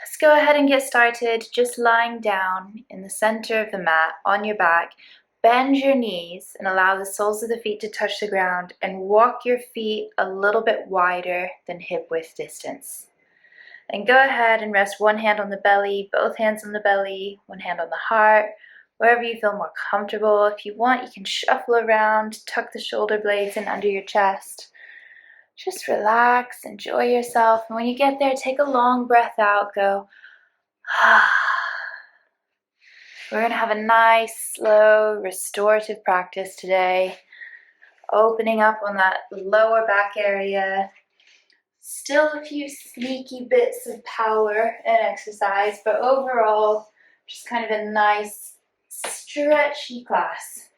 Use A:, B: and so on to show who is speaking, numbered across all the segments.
A: Let's go ahead and get started. Just lying down in the center of the mat on your back. Bend your knees and allow the soles of the feet to touch the ground and walk your feet a little bit wider than hip width distance. And go ahead and rest one hand on the belly, both hands on the belly, one hand on the heart, wherever you feel more comfortable. If you want, you can shuffle around, tuck the shoulder blades in under your chest. Just relax, enjoy yourself, and when you get there, take a long breath out, go We're going to have a nice, slow, restorative practice today. Opening up on that lower back area. Still a few sneaky bits of power and exercise, but overall, just kind of a nice, stretchy class.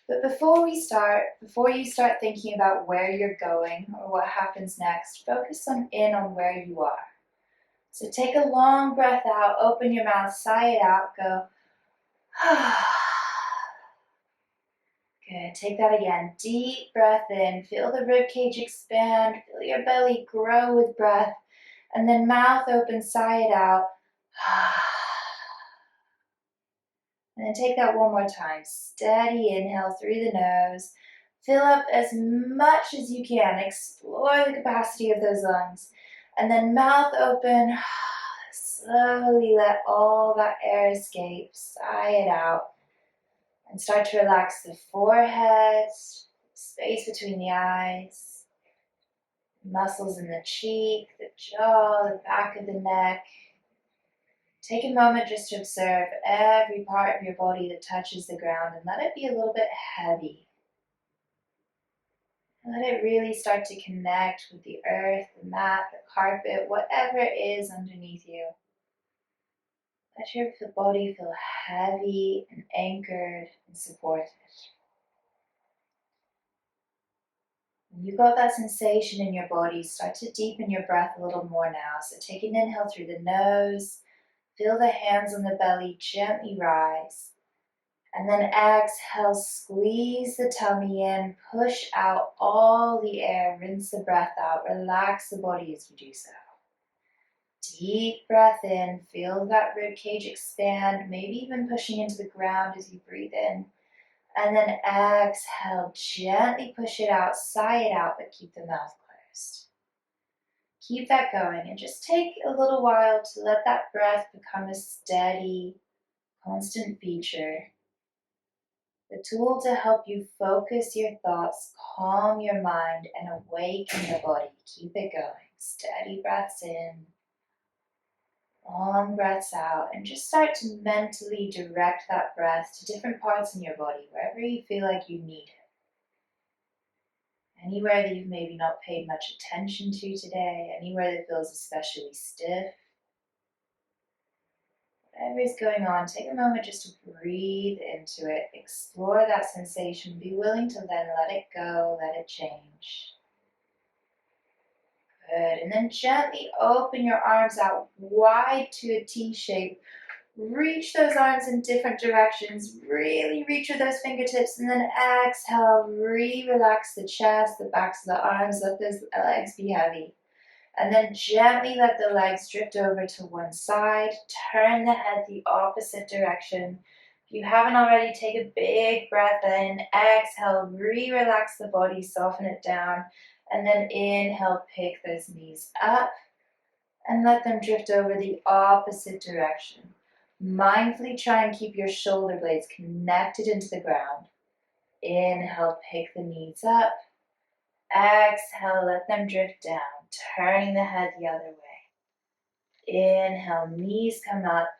A: But before you start thinking about where you're going or what happens next, focus in on where you are. So take a long breath out, open your mouth, sigh it out, go. Good, take that again. Deep breath in, feel the rib cage expand, feel your belly grow with breath, and then mouth open, sigh it out. And then take that one more time. Steady inhale through the nose. Fill up as much as you can. Explore the capacity of those lungs. And then mouth open. Slowly let all that air escape. Sigh it out. And start to relax the forehead, space between the eyes, muscles in the cheek, the jaw, the back of the neck. Take a moment just to observe every part of your body that touches the ground and let it be a little bit heavy. Let it really start to connect with the earth, the mat, the carpet, whatever it is underneath you. Let your body feel heavy and anchored and supported. When you got that sensation in your body, start to deepen your breath a little more now. So take an inhale through the nose, feel the hands on the belly gently rise. And then exhale, squeeze the tummy in, push out all the air, rinse the breath out, relax the body as you do so. Deep breath in, feel that rib cage expand, maybe even pushing into the ground as you breathe in. And then exhale, gently push it out, sigh it out, but keep the mouth closed. Keep that going and just take a little while to let that breath become a steady, constant feature. The tool to help you focus your thoughts, calm your mind, and awaken the body. Keep it going. Steady breaths in, long breaths out, and just start to mentally direct that breath to different parts in your body, wherever you feel like you need it. Anywhere that you've maybe not paid much attention to today, anywhere that feels especially stiff. Whatever is going on, take a moment just to breathe into it, explore that sensation, be willing to then let it go, let it change. Good, and then gently open your arms out wide to a T shape. Reach those arms in different directions, really reach with those fingertips, and then exhale, relax the chest, the backs of the arms, let those legs be heavy. And then gently let the legs drift over to one side. Turn the head the opposite direction. If you haven't already, take a big breath in. Exhale, relax the body, soften it down. And then inhale, pick those knees up and let them drift over the opposite direction. Mindfully try and keep your shoulder blades connected into the ground. Inhale, pick the knees up. Exhale, let them drift down, turning the head the other way. Inhale, knees come up.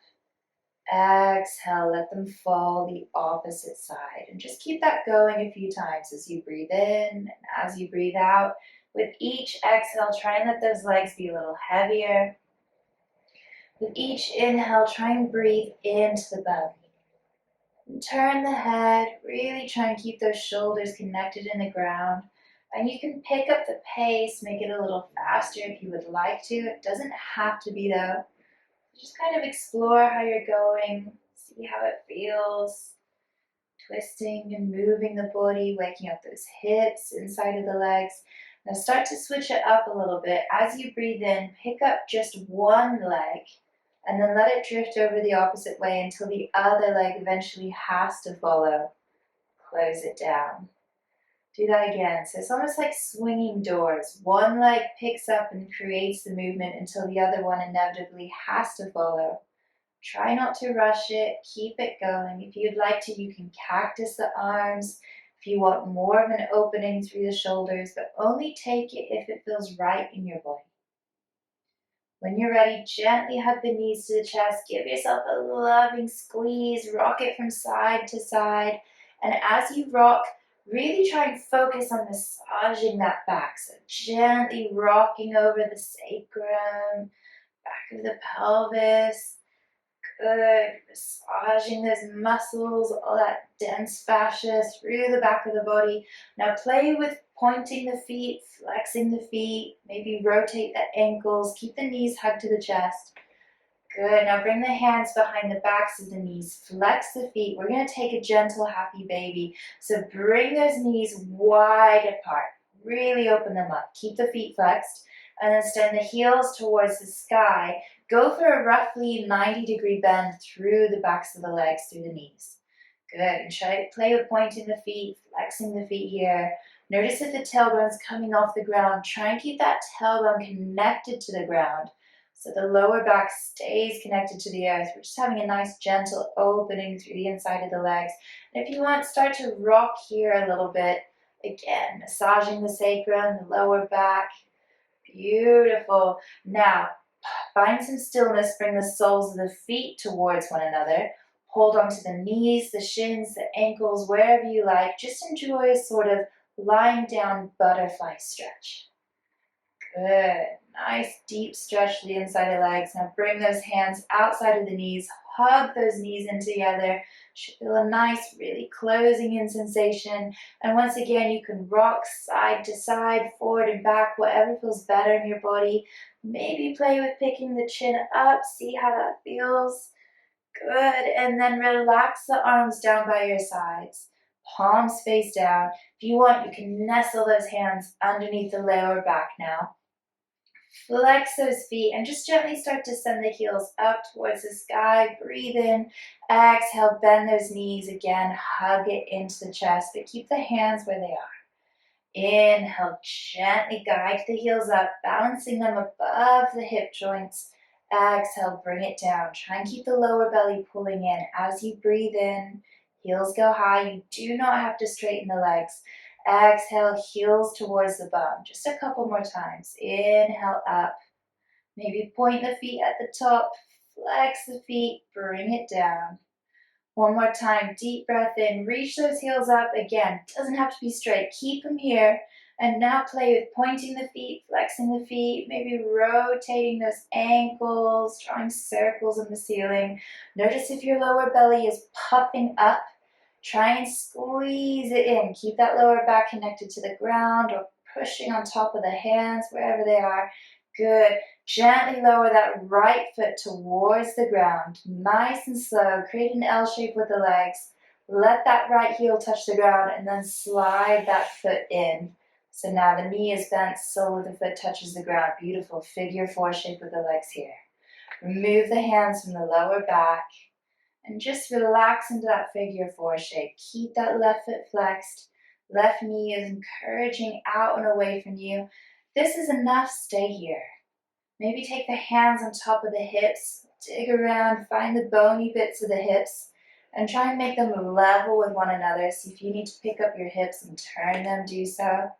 A: Exhale, let them fall the opposite side. And just keep that going a few times as you breathe in and as you breathe out. With each exhale, try and let those legs be a little heavier. With each inhale, try and breathe into the belly. And turn the head, really try and keep those shoulders connected in the ground. And you can pick up the pace, make it a little faster if you would like to. It doesn't have to be though. Just kind of explore how you're going, see how it feels. Twisting and moving the body, waking up those hips, inside of the legs. Now start to switch it up a little bit. As you breathe in, pick up just one leg And then let it drift over the opposite way until the other leg eventually has to follow. Close it down. Do that again. So it's almost like swinging doors. One leg picks up and creates the movement until the other one inevitably has to follow. Try not to rush it. Keep it going. If you'd like to, you can cactus the arms. If you want more of an opening through the shoulders, but only take it if it feels right in your body. When you're ready, gently hug the knees to the chest. Give yourself a loving squeeze. Rock it from side to side. And as you rock, really try and focus on massaging that back. So gently rocking over the sacrum, back of the pelvis. Good. Massaging those muscles, all that dense fascia through the back of the body. Now play with pointing the feet, flexing the feet, maybe rotate the ankles, keep the knees hugged to the chest. Good. Now bring the hands behind the backs of the knees, flex the feet. We're going to take a gentle happy baby. So bring those knees wide apart. Really open them up. Keep the feet flexed and then extend the heels towards the sky. Go for a roughly 90-degree bend through the backs of the legs, through the knees. Good. And try to play with pointing the feet, flexing the feet here. Notice if the tailbone's coming off the ground. Try and keep that tailbone connected to the ground so the lower back stays connected to the earth. We're just having a nice gentle opening through the inside of the legs. And if you want, start to rock here a little bit. Again, massaging the sacrum, the lower back. Beautiful. Now, find some stillness. Bring the soles of the feet towards one another. Hold on to the knees, the shins, the ankles, wherever you like. Just enjoy a sort of lying down butterfly stretch. Good. Nice deep stretch to the inside of the legs. Now bring those hands outside of the knees. Hug those knees in together. Should feel a nice, really closing in sensation. And once again, you can rock side to side, forward and back, whatever feels better in your body. Maybe play with picking the chin up. See how that feels. Good. And then relax the arms down by your sides. Palms face down. If you want, you can nestle those hands underneath the lower back now. Flex those feet and just gently start to send the heels up towards the sky. Breathe in. Exhale, bend those knees again. Hug it into the chest, but keep the hands where they are. Inhale, gently guide the heels up, balancing them above the hip joints. Exhale, bring it down. Try and keep the lower belly pulling in. As you breathe in, heels go high. You do not have to straighten the legs. Exhale, heels towards the bum. Just a couple more times. Inhale up. Maybe point the feet at the top. Flex the feet. Bring it down. One more time. Deep breath in. Reach those heels up. Again, doesn't have to be straight. Keep them here. And now play with pointing the feet, flexing the feet, maybe rotating those ankles, drawing circles in the ceiling. Notice if your lower belly is puffing up. Try and squeeze it in. Keep that lower back connected to the ground or pushing on top of the hands, wherever they are. Good. Gently lower that right foot towards the ground. Nice and slow. Create an L shape with the legs. Let that right heel touch the ground and then slide that foot in. So now the knee is bent, sole of the foot touches the ground. Beautiful. Figure four shape with the legs here. Remove the hands from the lower back. And just relax into that figure four shape. Keep that left foot flexed. Left knee is encouraging out and away from you. This is enough. Stay here. Maybe take the hands on top of the hips. Dig around. Find the bony bits of the hips. And try and make them level with one another. See if you need to pick up your hips and turn them, do so.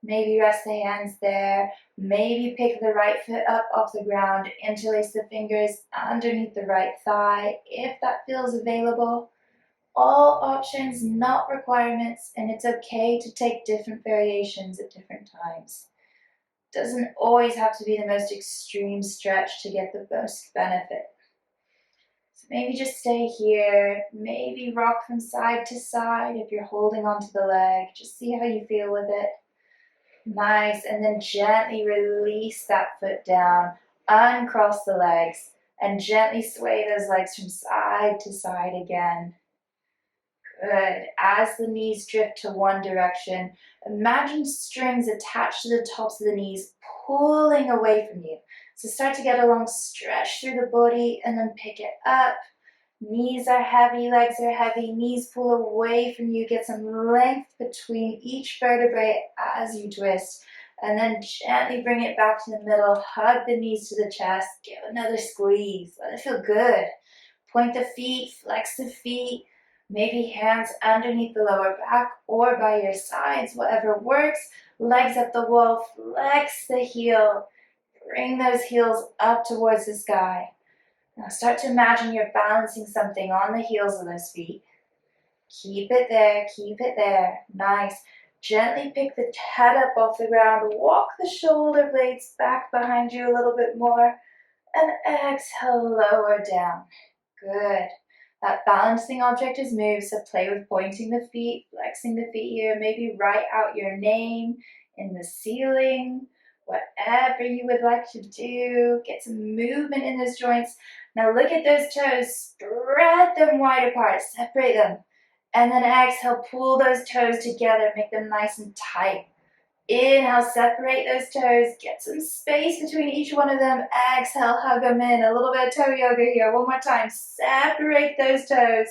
A: Maybe rest the hands there. Maybe pick the right foot up off the ground. Interlace the fingers underneath the right thigh if that feels available. All options, not requirements, and it's okay to take different variations at different times. Doesn't always have to be the most extreme stretch to get the most benefit. So maybe just stay here. Maybe rock from side to side if you're holding onto the leg. Just see how you feel with it. Nice, and then gently release that foot down, uncross the legs, and gently sway those legs from side to side again. Good. As the knees drift to one direction, imagine strings attached to the tops of the knees pulling away from you. So start to get a long stretch through the body and then pick it up. Knees are heavy, legs are heavy, knees pull away from you. Get some length between each vertebrae as you twist. And then gently bring it back to the middle. Hug the knees to the chest. Give another squeeze. Let it feel good. Point the feet, flex the feet. Maybe hands underneath the lower back or by your sides, whatever works. Legs up the wall, flex the heel. Bring those heels up towards the sky. Now start to imagine you're balancing something on the heels of those feet. Keep it there, keep it there. Nice. Gently pick the head up off the ground. Walk the shoulder blades back behind you a little bit more. And exhale, lower down. Good. That balancing object is moved, so play with pointing the feet, flexing the feet here. Maybe write out your name in the ceiling. Whatever you would like to do. Get some movement in those joints. Now look at those toes. Spread them wide apart. Separate them. And then exhale, pull those toes together. Make them nice and tight. Inhale, separate those toes. Get some space between each one of them. Exhale, hug them in. A little bit of toe yoga here. One more time. Separate those toes.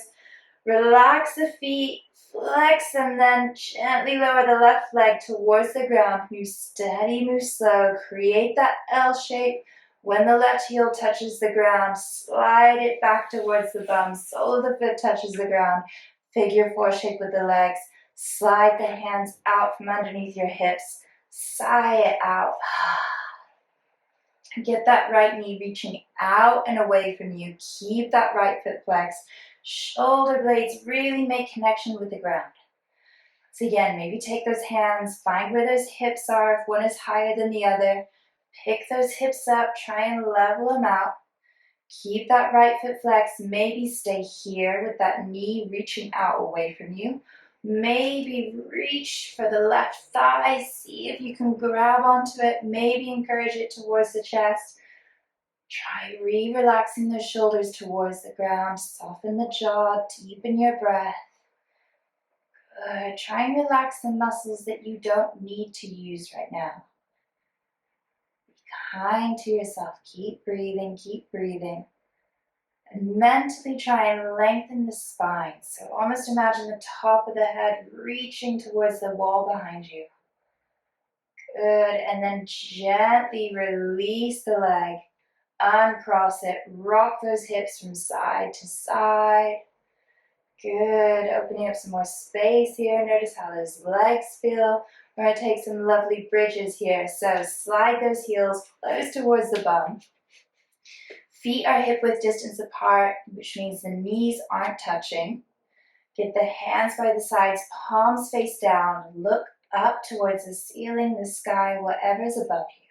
A: Relax the feet. Flex them, then gently lower the left leg towards the ground. Move steady, move slow. Create that L shape. When the left heel touches the ground, slide it back towards the bum. Sole of the foot touches the ground. Figure 4 shape with the legs. Slide the hands out from underneath your hips. Sigh it out. Get that right knee reaching out and away from you. Keep that right foot flexed. Shoulder blades really make connection with the ground. So again, maybe take those hands, find where those hips are, if one is higher than the other. Pick those hips up, try and level them out. Keep that right foot flexed. Maybe stay here with that knee reaching out away from you. Maybe reach for the left thigh. See if you can grab onto it. Maybe encourage it towards the chest. Try relaxing the shoulders towards the ground. Soften the jaw. Deepen your breath. Good. Try and relax the muscles that you don't need to use right now. Be kind to yourself. Keep breathing. Keep breathing. And mentally try and lengthen the spine. So almost imagine the top of the head reaching towards the wall behind you. Good. And then gently release the leg. Uncross it. Rock those hips from side to side. Good. Opening up some more space here. Notice how those legs feel. We're going to take some lovely bridges here. So slide those heels close towards the bum. Feet are hip width distance apart, which means the knees aren't touching. Get the hands by the sides, palms face down. Look up towards the ceiling, the sky, whatever's above you.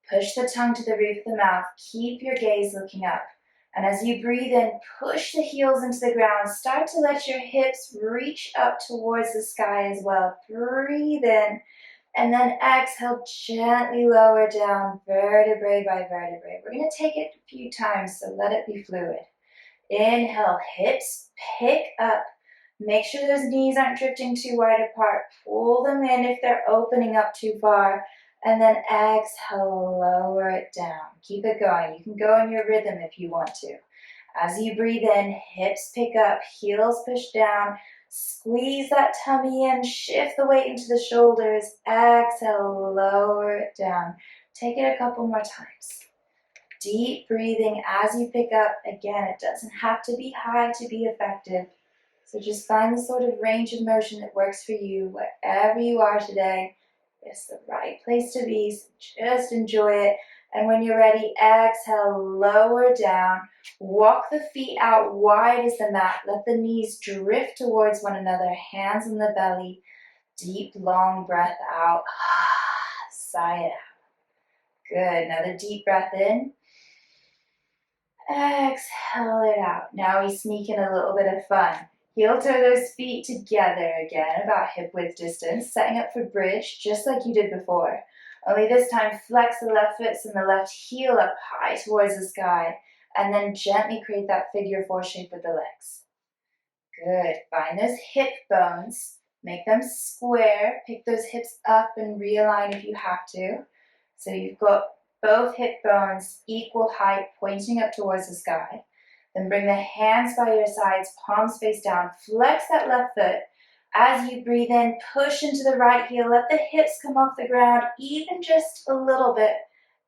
A: Push the tongue to the roof of the mouth. Keep your gaze looking up. And as you breathe in, push the heels into the ground. Start to let your hips reach up towards the sky as well. Breathe in. And then exhale, gently lower down, vertebrae by vertebrae. We're going to take it a few times, so let it be fluid. Inhale, hips pick up. Make sure those knees aren't drifting too wide apart. Pull them in if they're opening up too far. And then exhale, lower it down. Keep it going. You can go in your rhythm if you want to. As you breathe in, hips pick up, heels push down. Squeeze that tummy in, shift the weight into the shoulders. Exhale, lower it down. Take it a couple more times. Deep breathing as you pick up. Again, it doesn't have to be high to be effective. So just find the sort of range of motion that works for you, wherever you are today. It's the right place to be, so just enjoy it. And when you're ready, exhale, lower down. Walk the feet out wide as the mat. Let the knees drift towards one another, hands on the belly. Deep, long breath out. Sigh it out. Good. Another deep breath in. Exhale it out. Now we sneak in a little bit of fun. Heel toe those feet together again, about hip width distance, setting up for bridge, just like you did before. Only this time, flex the left foot and the left heel up high towards the sky, and then gently create that figure 4 shape with the legs. Good. Find those hip bones, make them square, pick those hips up and realign if you have to. So you've got both hip bones equal height, pointing up towards the sky. Then bring the hands by your sides, palms face down. Flex that left foot. As you breathe in, push into the right heel. Let the hips come off the ground, even just a little bit.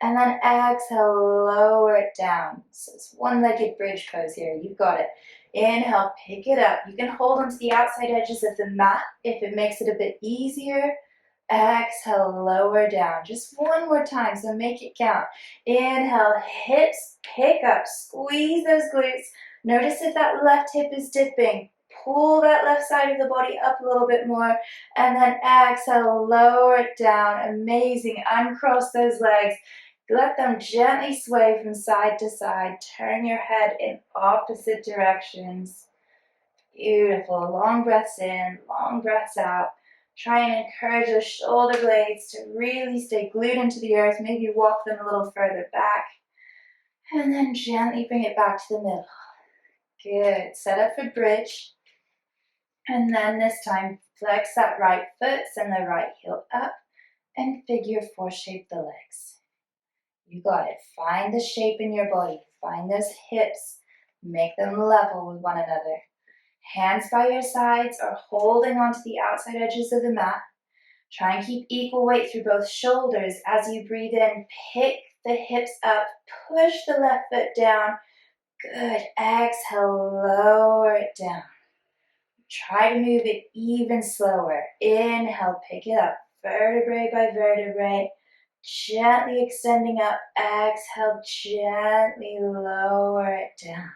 A: And then exhale, lower it down. So it's one-legged bridge pose here. You've got it. Inhale, pick it up. You can hold onto the outside edges of the mat if it makes it a bit easier. Exhale, lower down. Just one more time, so make it count. Inhale, hips pick up. Squeeze those glutes. Notice if that left hip is dipping. Pull that left side of the body up a little bit more. And then exhale, lower it down. Amazing. Uncross those legs. Let them gently sway from side to side. Turn your head in opposite directions. Beautiful. Long breaths in, long breaths out. Try and encourage the shoulder blades to really stay glued into the earth. Maybe walk them a little further back. And then gently bring it back to the middle. Good. Set up for bridge. And then this time, flex that right foot, send the right heel up, and figure four shape the legs. You got it. Find the shape in your body. Find those hips. Make them level with one another. Hands by your sides or holding onto the outside edges of the mat. Try and keep equal weight through both shoulders. As you breathe in, pick the hips up. Push the left foot down. Good. Exhale, lower it down. Try to move it even slower. Inhale, pick it up. Vertebrae by vertebrae. Gently extending up. Exhale, gently lower it down.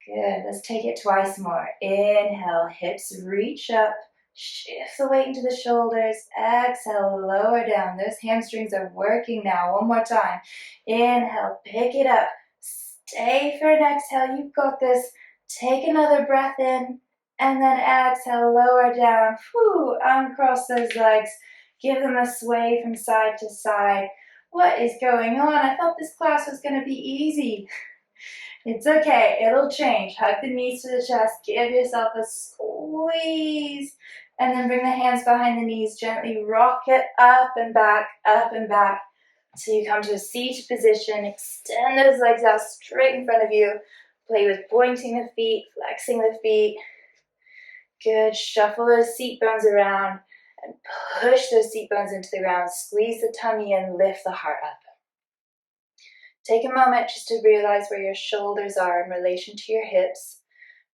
A: Good. Let's take it twice more. Inhale, hips reach up. Shift the weight into the shoulders. Exhale, lower down. Those hamstrings are working now. One more time. Inhale, pick it up. Stay for an exhale. You've got this. Take another breath in. And then exhale, lower down. Whew, uncross those legs. Give them a sway from side to side. What is going on? I thought this class was going to be easy. It's okay, it'll change. Hug the knees to the chest, give yourself a squeeze, and then bring the hands behind the knees, gently rock it up and back, until you come to a seated position. Extend those legs out straight in front of you. Play with pointing the feet, flexing the feet. Good, shuffle those seat bones around and push those seat bones into the ground. Squeeze the tummy and lift the heart up. Take a moment just to realize where your shoulders are in relation to your hips.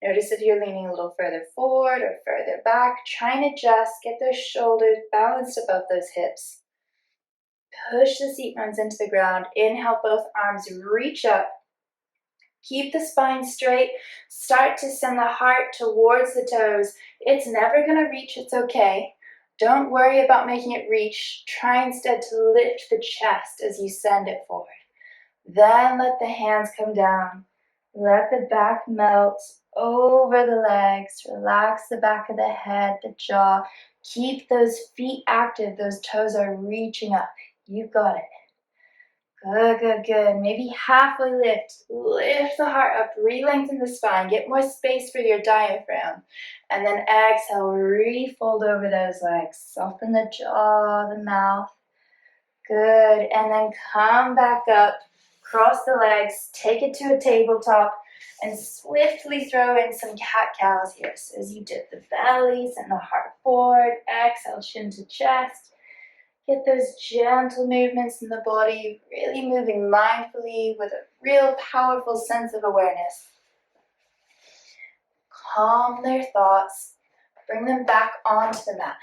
A: Notice if you're leaning a little further forward or further back. Try and adjust, get those shoulders balanced above those hips. Push the seat bones into the ground. Inhale, both arms reach up. Keep the spine straight. Start to send the heart towards the toes. It's never going to reach, it's okay. Don't worry about making it reach. Try instead to lift the chest as you send it forward. Then let the hands come down. Let the back melt over the legs. Relax the back of the head, the jaw. Keep those feet active. Those toes are reaching up. You've got it. Good, good, good. Maybe halfway lift. Lift the heart up. Re-lengthen the spine. Get more space for your diaphragm. And then exhale. Refold over those legs. Soften the jaw, the mouth. Good. And then come back up. Cross the legs, take it to a tabletop, and swiftly throw in some cat-cows here. So as you dip the belly, send the heart forward, exhale, chin to chest. Get those gentle movements in the body, really moving mindfully with a real powerful sense of awareness. Calm their thoughts, bring them back onto the mat.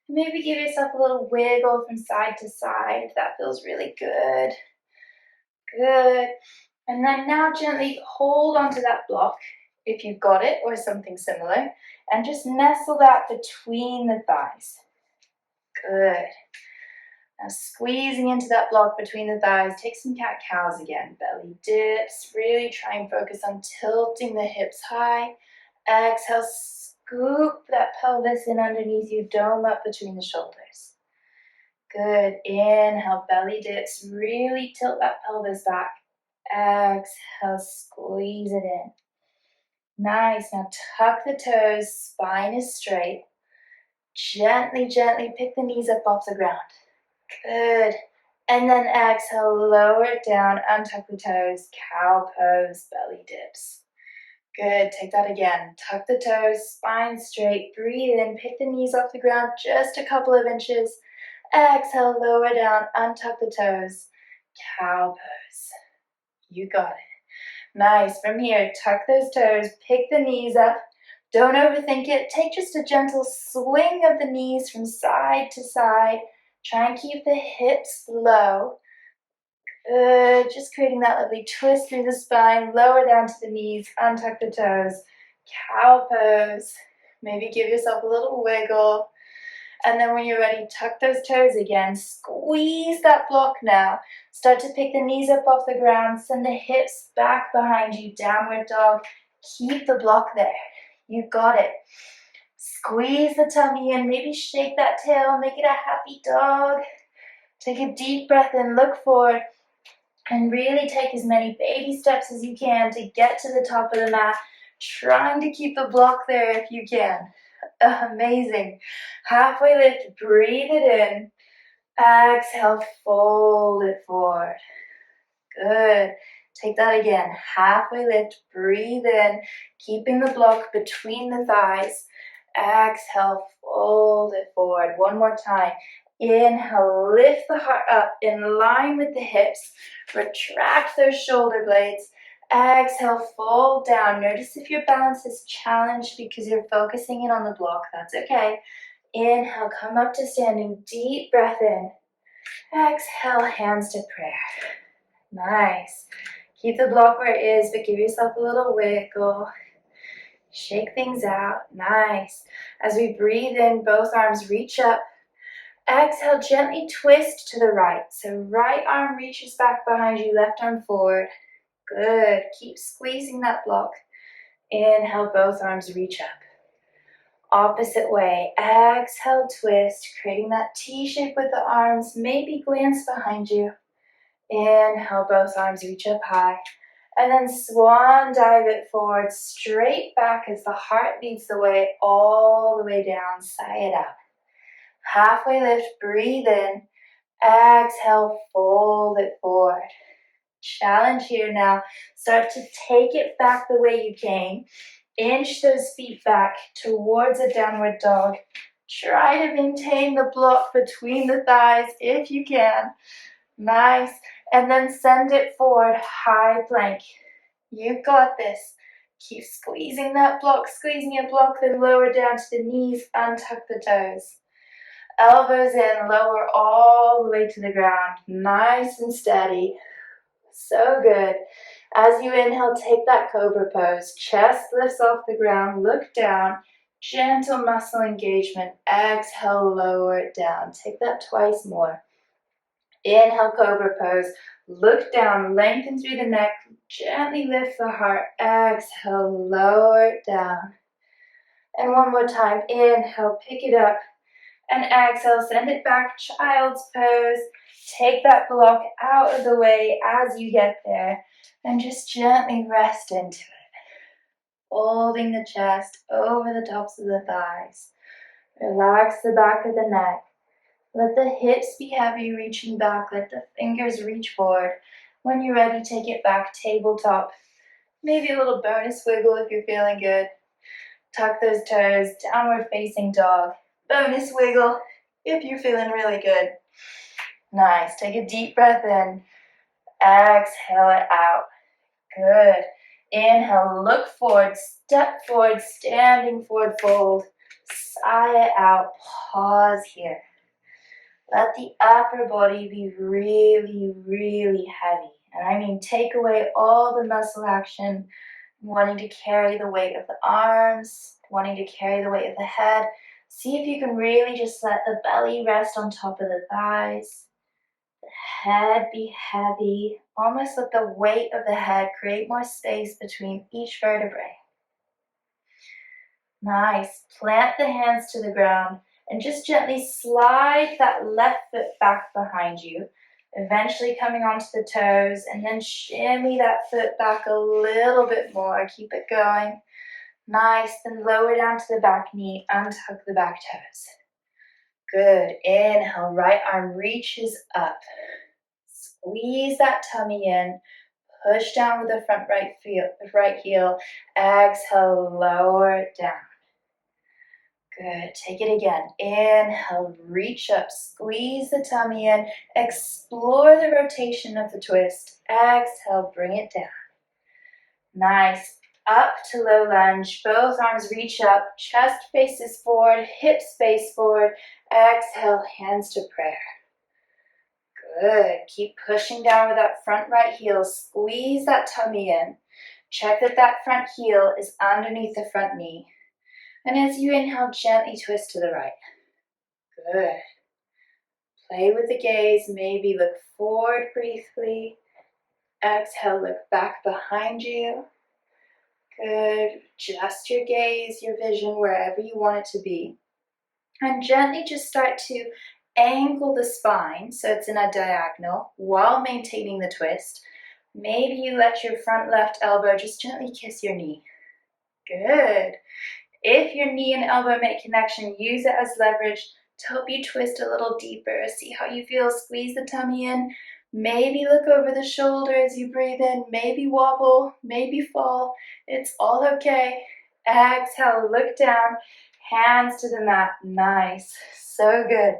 A: Maybe give yourself a little wiggle from side to side. That feels really good. Good. And then now gently hold onto that block if you've got it or something similar, and just nestle that between the thighs. Good. Now squeezing into that block between the thighs, take some cat-cows again. Belly dips, really try and focus on tilting the hips high. Exhale, scoop that pelvis in underneath you, dome up between the shoulders. Good. Inhale, belly dips. Really tilt that pelvis back. Exhale, squeeze it in. Nice. Now tuck the toes. Spine is straight. Gently, gently pick the knees up off the ground. Good. And then exhale, lower it down, untuck the toes, cow pose, belly dips. Good, take that again. Tuck the toes, spine straight, breathe in, pick the knees off the ground just a couple of inches. Exhale, lower down, untuck the toes, cow pose. You got it. Nice. From here, tuck those toes, pick the knees up. Don't overthink it. Take just a gentle swing of the knees from side to side. Try and keep the hips low. Good. Just creating that lovely twist through the spine. Lower down to the knees. Untuck the toes. Cow pose. Maybe give yourself a little wiggle. And then when you're ready, tuck those toes again. Squeeze that block now. Start to pick the knees up off the ground. Send the hips back behind you. Downward dog. Keep the block there. You got it. Squeeze the tummy in. Maybe shake that tail. Make it a happy dog. Take a deep breath in. Look forward. And really take as many baby steps as you can to get to the top of the mat. Trying to keep the block there if you can. Amazing. Halfway lift, breathe it in. Exhale, fold it forward. Good. Take that again. Halfway lift, breathe in, keeping the block between the thighs. Exhale, fold it forward. One more time. Inhale, lift the heart up in line with the hips. Retract those shoulder blades. Exhale, fold down. Notice if your balance is challenged because you're focusing in on the block. That's okay. Inhale, come up to standing. Deep breath in. Exhale, hands to prayer. Nice. Keep the block where it is, but give yourself a little wiggle. Shake things out. Nice. As we breathe in, both arms reach up. Exhale, gently twist to the right. So right arm reaches back behind you, left arm forward. Good. Keep squeezing that block. Inhale, both arms reach up. Opposite way. Exhale, twist, creating that T shape with the arms. Maybe glance behind you. Inhale, both arms reach up high. And then swan dive it forward, straight back as the heart leads the way all the way down. Sigh it out. Halfway lift, breathe in. Exhale, fold it forward. Challenge here now. Start to take it back the way you came. Inch those feet back towards a downward dog. Try to maintain the block between the thighs if you can. Nice. And then send it forward, high plank. You got this. Keep squeezing that block, squeezing your block, then lower down to the knees, untuck the toes. Elbows in, lower all the way to the ground. Nice and steady. So good. As you inhale, take that cobra pose. Chest lifts off the ground, look down. Gentle muscle engagement. Exhale, lower it down. Take that twice more. Inhale, cobra pose. Look down, lengthen through the neck. Gently lift the heart. Exhale, lower it down. And one more time. Inhale, pick it up. And exhale, send it back, child's pose. Take that block out of the way as you get there. And just gently rest into it. Holding the chest over the tops of the thighs. Relax the back of the neck. Let the hips be heavy, reaching back. Let the fingers reach forward. When you're ready, take it back, tabletop. Maybe a little bonus wiggle if you're feeling good. Tuck those toes, downward facing dog. Bonus wiggle if you're feeling really good. Nice. Take a deep breath in. Exhale it out. Good. Inhale, look forward, step forward, standing forward fold. Sigh it out. Pause here. Let the upper body be really, really heavy. And I mean take away all the muscle action, wanting to carry the weight of the arms, wanting to carry the weight of the head. See if you can really just let the belly rest on top of the thighs. The head be heavy. Almost let the weight of the head create more space between each vertebrae. Nice. Plant the hands to the ground and just gently slide that left foot back behind you. Eventually coming onto the toes, and then shimmy that foot back a little bit more. Keep it going. Nice. Then lower down to the back knee. Untuck the back toes. Good. Inhale. Right arm reaches up. Squeeze that tummy in. Push down with the front right heel. Exhale, lower it down. Good. Take it again. Inhale, reach up, squeeze the tummy in. Explore the rotation of the twist. Exhale, bring it down. Nice. Up to low lunge. Both arms reach up. Chest faces forward. Hips face forward. Exhale, hands to prayer. Good. Keep pushing down with that front right heel. Squeeze that tummy in. Check that that front heel is underneath the front knee. And as you inhale, gently twist to the right. Good. Play with the gaze. Maybe look forward briefly. Exhale, look back behind you. Good. Adjust your gaze, your vision, wherever you want it to be. And gently just start to angle the spine so it's in a diagonal while maintaining the twist. Maybe you let your front left elbow just gently kiss your knee. Good. If your knee and elbow make connection, use it as leverage to help you twist a little deeper. See how you feel. Squeeze the tummy in. Maybe look over the shoulder as you breathe in. Maybe wobble. Maybe fall. It's all okay. Exhale, look down. Hands to the mat. Nice. So good.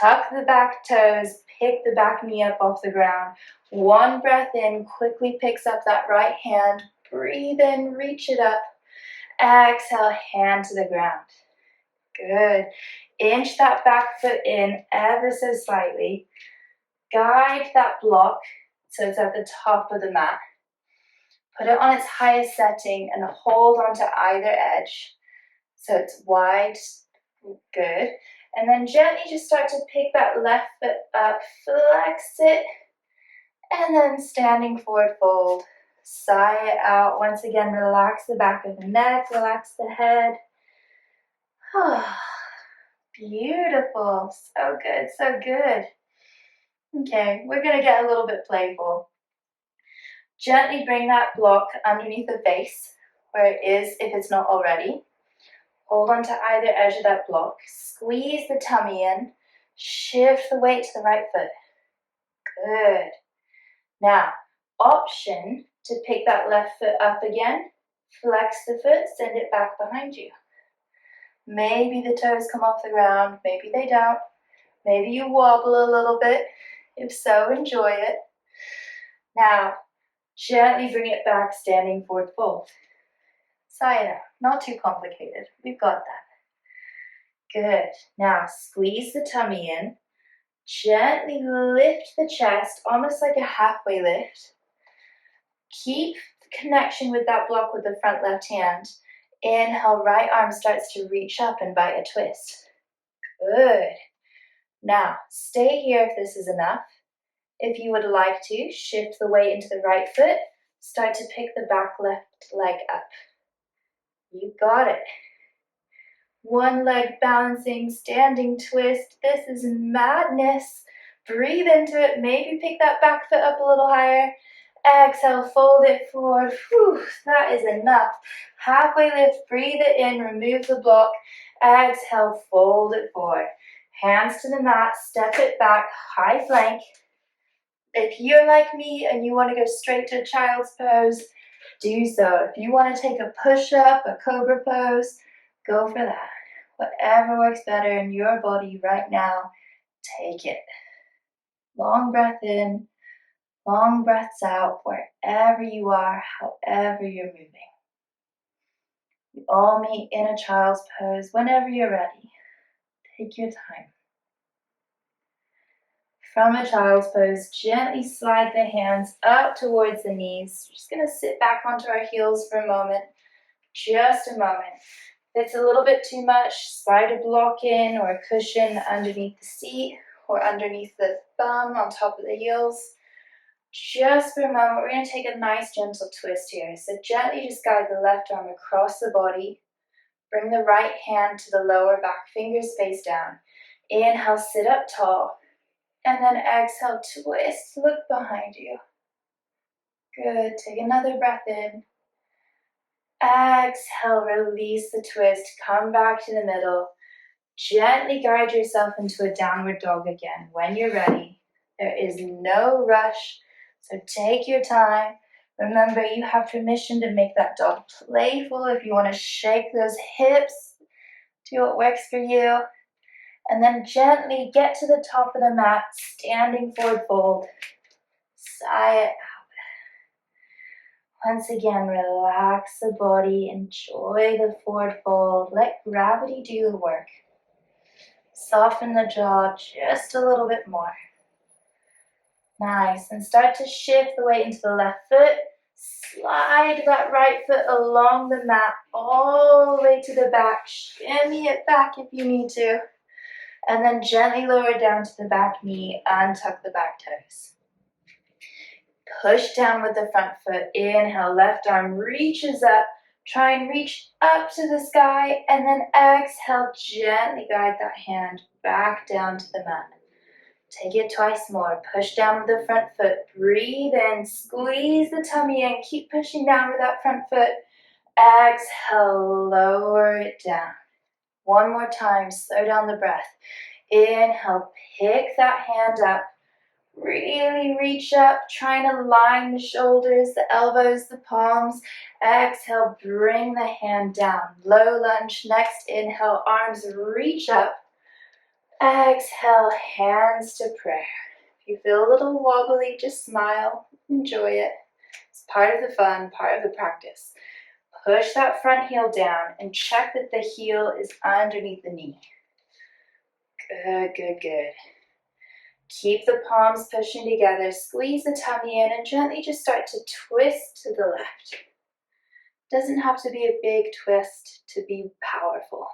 A: Tuck the back toes. Pick the back knee up off the ground. One breath in. Quickly picks up that right hand. Breathe in. Reach it up. Exhale, hand to the ground. Good. Inch that back foot in ever so slightly. Guide that block so it's at the top of the mat. Put it on its highest setting and hold onto either edge so it's wide. Good. And then gently just start to pick that left foot up, flex it, and then standing forward fold. Sigh it out. Once again, relax the back of the neck, relax the head. Beautiful. So good, so good. Okay, we're going to get a little bit playful. Gently bring that block underneath the face where it is if it's not already. Hold on to either edge of that block. Squeeze the tummy in. Shift the weight to the right foot. Good. Now, option to pick that left foot up again. Flex the foot, send it back behind you. Maybe the toes come off the ground, maybe they don't. Maybe you wobble a little bit. If so, enjoy it. Now, gently bring it back, standing forward fold. Sigh it out. Not too complicated. We've got that. Good. Now, squeeze the tummy in. Gently lift the chest, almost like a halfway lift. Keep the connection with that block with the front left hand. Inhale, right arm starts to reach up, invite a twist. Good. Now, stay here if this is enough. If you would like to, shift the weight into the right foot. Start to pick the back left leg up. You got it. One leg balancing, standing twist. This is madness. Breathe into it. Maybe pick that back foot up a little higher. Exhale, fold it forward. Whew, that is enough. Halfway lift, breathe it in, remove the block. Exhale, fold it forward. Hands to the mat, step it back, high plank. If you're like me and you want to go straight to child's pose, do so. If you want to take a push-up, a cobra pose, go for that. Whatever works better in your body right now, take it. Long breath in. Long breaths out wherever you are, however you're moving. We all meet in a child's pose whenever you're ready. Take your time. From a child's pose, gently slide the hands up towards the knees. We're just going to sit back onto our heels for a moment. Just a moment. If it's a little bit too much, slide a block in or a cushion underneath the seat or underneath the thumb on top of the heels. Just for a moment, we're going to take a nice gentle twist here. So gently just guide the left arm across the body. Bring the right hand to the lower back, fingers face down. Inhale, sit up tall. And then exhale, twist, look behind you. Good, take another breath in. Exhale, release the twist, come back to the middle. Gently guide yourself into a downward dog again when you're ready. There is no rush, so take your time. Remember, you have permission to make that dog playful if you want to shake those hips, do what works for you, and then gently get to the top of the mat, standing forward fold. Sigh it out. Once again, relax the body, enjoy the forward fold, let gravity do the work. Soften the jaw just a little bit more. Nice, and start to shift the weight into the left foot. Slide that right foot along the mat all the way to the back. Shimmy it back if you need to. And then gently lower it down to the back knee. Untuck the back toes. Push down with the front foot. Inhale, left arm reaches up. Try and reach up to the sky. And then exhale, gently guide that hand back down to the mat. Take it twice more. Push down with the front foot. Breathe in. Squeeze the tummy in. Keep pushing down with that front foot. Exhale, lower it down. One more time. Slow down the breath. Inhale, pick that hand up. Really reach up. Trying to line the shoulders, the elbows, the palms. Exhale, bring the hand down. Low lunge. Next inhale, arms reach up. Exhale, hands to prayer. If you feel a little wobbly, just smile, enjoy it. It's part of the fun, part of the practice. Push that front heel down and check that the heel is underneath the knee. Good, good, good. Keep the palms pushing together, squeeze the tummy in, and gently just start to twist to the left. Doesn't have to be a big twist to be powerful.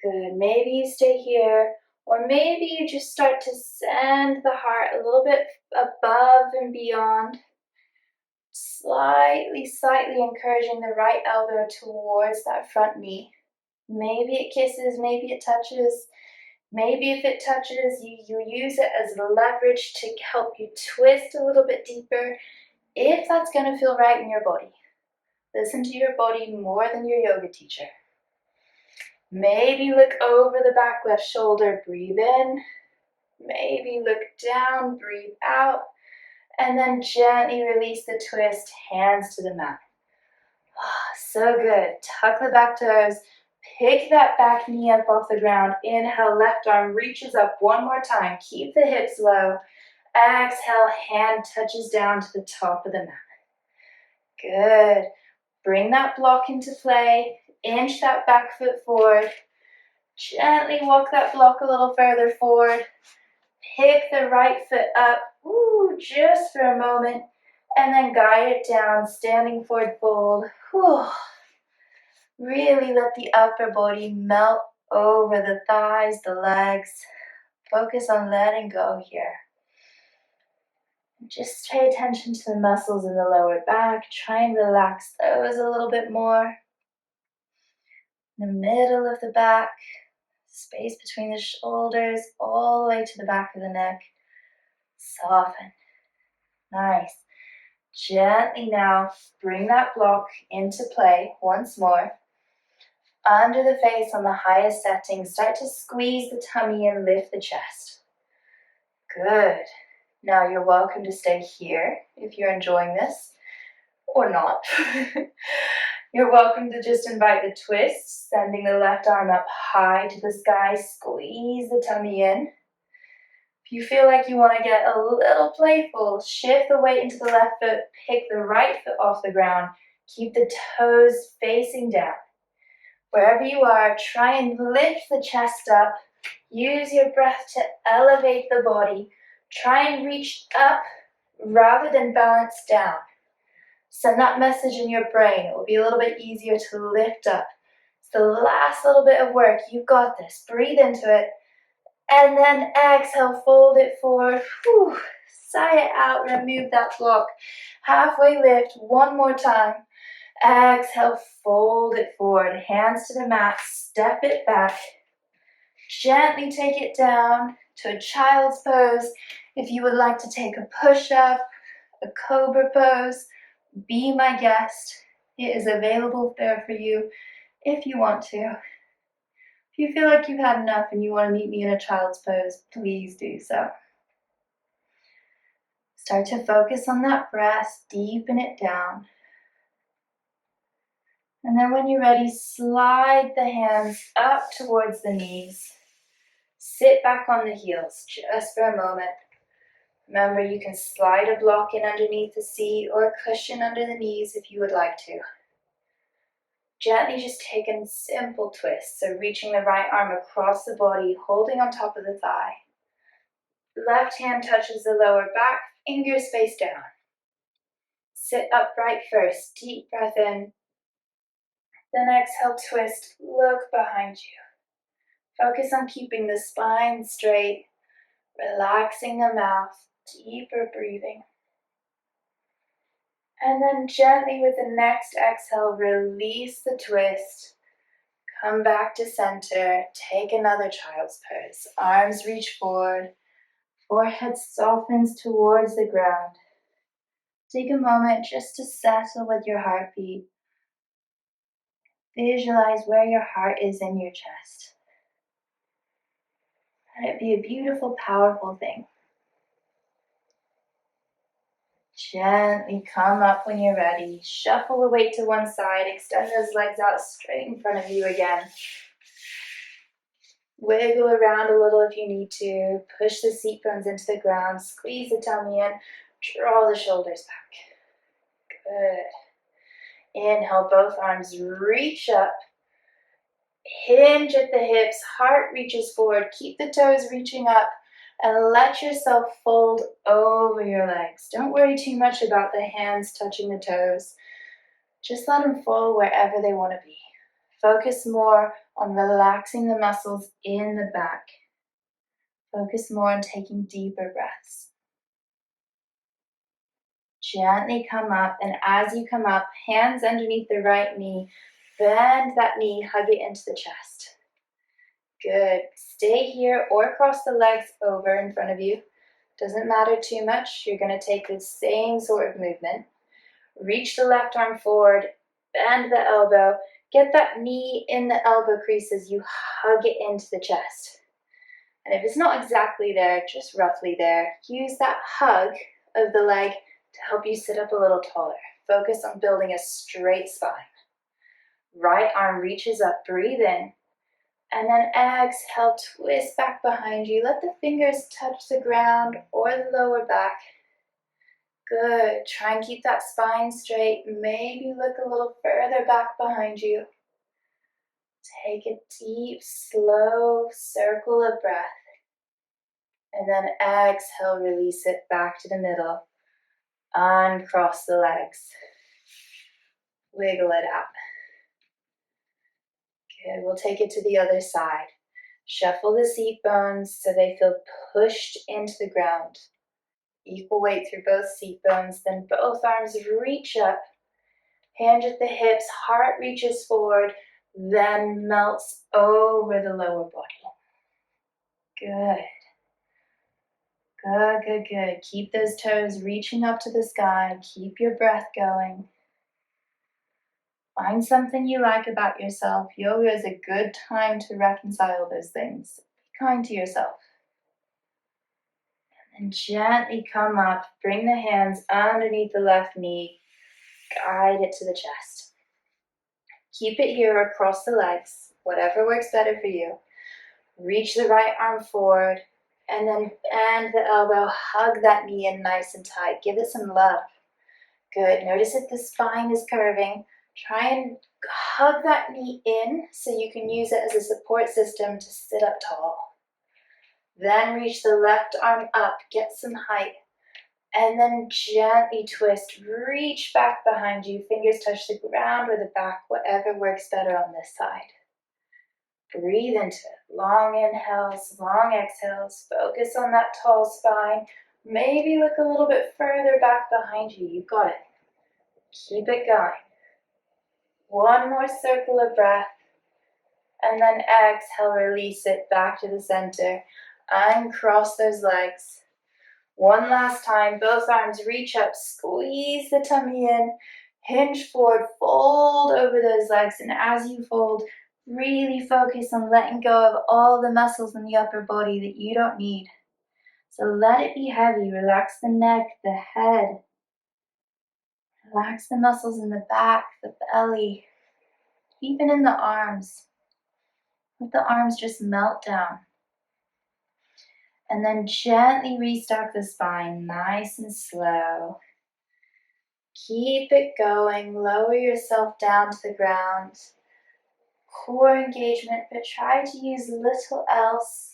A: Good, maybe you stay here, or maybe you just start to send the heart a little bit above and beyond. Slightly encouraging the right elbow towards that front knee. Maybe it kisses, maybe it touches. Maybe if it touches, you use it as leverage to help you twist a little bit deeper, if that's going to feel right in your body. Listen to your body more than your yoga teacher. Maybe look over the back left shoulder, breathe in. Maybe look down, breathe out. And then gently release the twist, hands to the mat. So good. Tuck the back toes. Pick that back knee up off the ground. Inhale, left arm reaches up one more time. Keep the hips low. Exhale, hand touches down to the top of the mat. Good. Bring that block into play. Inch that back foot forward. Gently walk that block a little further forward. Pick the right foot up, just for a moment, and then guide it down, standing forward fold. Really let the upper body melt over the thighs, the legs. Focus on letting go here. Just pay attention to the muscles in the lower back. Try and relax those a little bit more. The middle of the back, space between the shoulders, all the way to the back of the neck. Soften. Nice. Gently now bring that block into play once more. Under the face on the highest setting, start to squeeze the tummy and lift the chest. Good. Now you're welcome to stay here if you're enjoying this, or not. You're welcome to just invite the twist, sending the left arm up high to the sky, squeeze the tummy in. If you feel like you want to get a little playful, shift the weight into the left foot, pick the right foot off the ground, keep the toes facing down. Wherever you are, try and lift the chest up. Use your breath to elevate the body. Try and reach up rather than balance down. Send that message in your brain. It will be a little bit easier to lift up. It's the last little bit of work. You've got this. Breathe into it. And then exhale, fold it forward. Sigh it out, remove that block. Halfway lift, one more time. Exhale, fold it forward. Hands to the mat, step it back. Gently take it down to a child's pose. If you would like to take a push-up, a cobra pose, be my guest. It is available there for you if you want to. If you feel like you've had enough and you want to meet me in a child's pose, please do so. Start to focus on that breath, deepen it down. And then when you're ready, slide the hands up towards the knees. Sit back on the heels just for a moment. Remember, you can slide a block in underneath the seat or a cushion under the knees if you would like to. Gently just take a simple twist, so reaching the right arm across the body, holding on top of the thigh. Left hand touches the lower back, fingers face down. Sit upright first, deep breath in. Then exhale, twist, look behind you. Focus on keeping the spine straight, relaxing the mouth, deeper breathing. And then gently with the next exhale, release the twist. Come back to center, take another child's pose. Arms reach forward, forehead softens towards the ground. Take a moment just to settle with your heartbeat. Visualize where your heart is in your chest. Let it be a beautiful, powerful thing. Gently come up when you're ready. Shuffle the weight to one side. Extend those legs out straight in front of you again. Wiggle around a little if you need to. Push the seat bones into the ground. Squeeze the tummy in. Draw the shoulders back. Good. Inhale, both arms reach up. Hinge at the hips. Heart reaches forward. Keep the toes reaching up. And let yourself fold over your legs. Don't worry too much about the hands touching the toes. Just let them fall wherever they want to be. Focus more on relaxing the muscles in the back. Focus more on taking deeper breaths. Gently come up, and as you come up, hands underneath the right knee. Bend that knee, hug it into the chest. Good. Stay here or cross the legs over in front of you. Doesn't matter too much. You're going to take the same sort of movement. Reach the left arm forward, bend the elbow. Get that knee in the elbow crease as you hug it into the chest. And if it's not exactly there, just roughly there, use that hug of the leg to help you sit up a little taller. Focus on building a straight spine. Right arm reaches up, breathe in. And then exhale, twist back behind you. Let the fingers touch the ground or the lower back. Good. Try and keep that spine straight. Maybe look a little further back behind you. Take a deep, slow circle of breath. And then exhale, release it back to the middle. Uncross the legs. Wiggle it out. Good. We'll take it to the other side. Shuffle the seat bones so they feel pushed into the ground. Equal weight through both seat bones. Then both arms reach up. Hand at the hips. Heart reaches forward. Then melts over the lower body. Good. Good, good, good. Keep those toes reaching up to the sky. Keep your breath going. Find something you like about yourself. Yoga is a good time to reconcile those things. Be kind to yourself. And gently come up. Bring the hands underneath the left knee. Guide it to the chest. Keep it here across the legs. Whatever works better for you. Reach the right arm forward. And then bend the elbow. Hug that knee in nice and tight. Give it some love. Good. Notice if the spine is curving. Try and hug that knee in so you can use it as a support system to sit up tall. Then reach the left arm up, get some height, and then gently twist. Reach back behind you, fingers touch the ground or the back, whatever works better on this side. Breathe into it. Long inhales, long exhales. Focus on that tall spine. Maybe look a little bit further back behind you. You got it. Keep it going. One more circle of breath, and then exhale, release it back to the center. Uncross those legs. One last time, both arms reach up, squeeze the tummy in, hinge forward, fold over those legs, and as you fold, really focus on letting go of all the muscles in the upper body that you don't need. So let it be heavy. Relax the neck, the head. Relax the muscles in the back, the belly, even in the arms. Let the arms just melt down. And then gently restock the spine, nice and slow. Keep it going. Lower yourself down to the ground. Core engagement, but try to use little else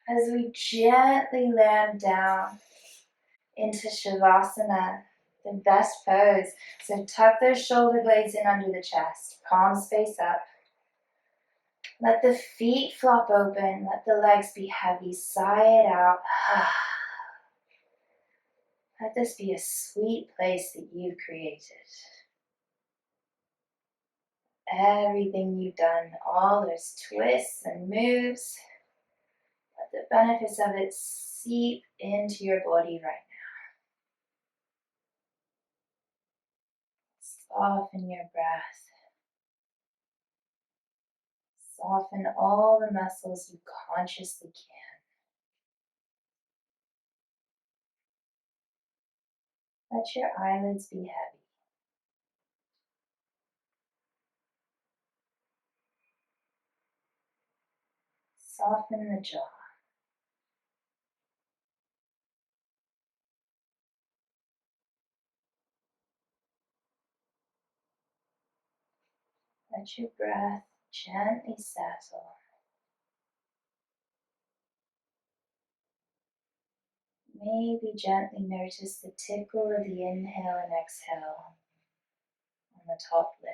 A: as we gently land down into Shavasana, the best pose. So tuck those shoulder blades in under the chest, palms face up. Let the feet flop open, let the legs be heavy, sigh it out. Let this be a sweet place that you've created. Everything you've done, all those twists and moves, let the benefits of it seep into your body right now. Soften your breath. Soften all the muscles you consciously can. Let your eyelids be heavy. Soften the jaw. Let your breath gently settle. Maybe gently notice the tickle of the inhale and exhale on the top lip.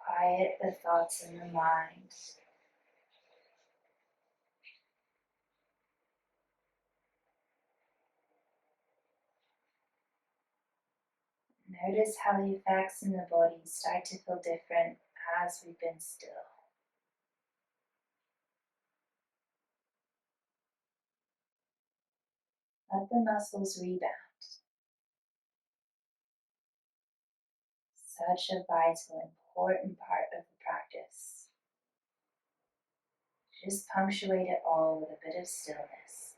A: Quiet the thoughts in the mind. Notice how the effects in the body start to feel different as we've been still. Let the muscles rebound. Such a vital, important part of the practice. Just punctuate it all with a bit of stillness.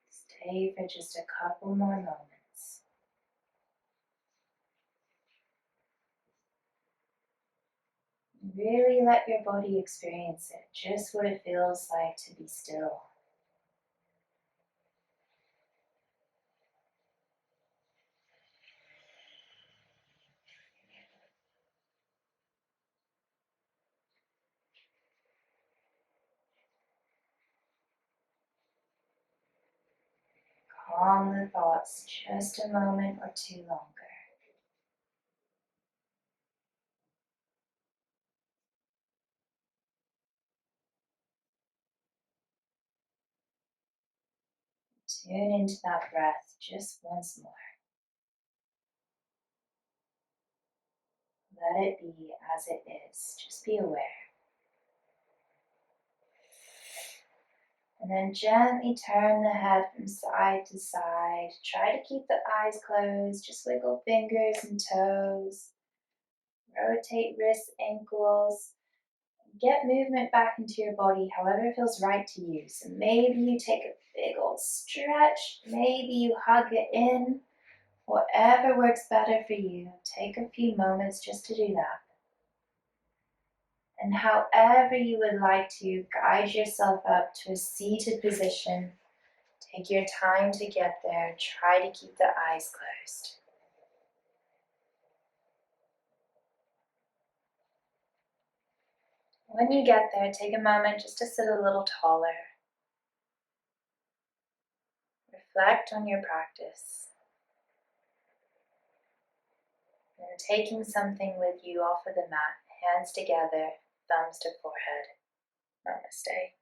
A: Stay for just a couple more moments. Really let your body experience it, just what it feels like to be still. Calm the thoughts just a moment or two longer. Tune into that breath just once more. Let it be as it is. Just be aware. And then gently turn the head from side to side. Try to keep the eyes closed. Just wiggle fingers and toes. Rotate wrists, ankles. Get movement back into your body however feels right to you. So maybe you take a big old stretch. Maybe you hug it in. Whatever works better for you. Take a few moments just to do that. And however you would like to, guide yourself up to a seated position. Take your time to get there. Try to keep the eyes closed. When you get there, take a moment just to sit a little taller. Reflect on your practice. And taking something with you off of the mat, hands together, thumbs to forehead. Namaste.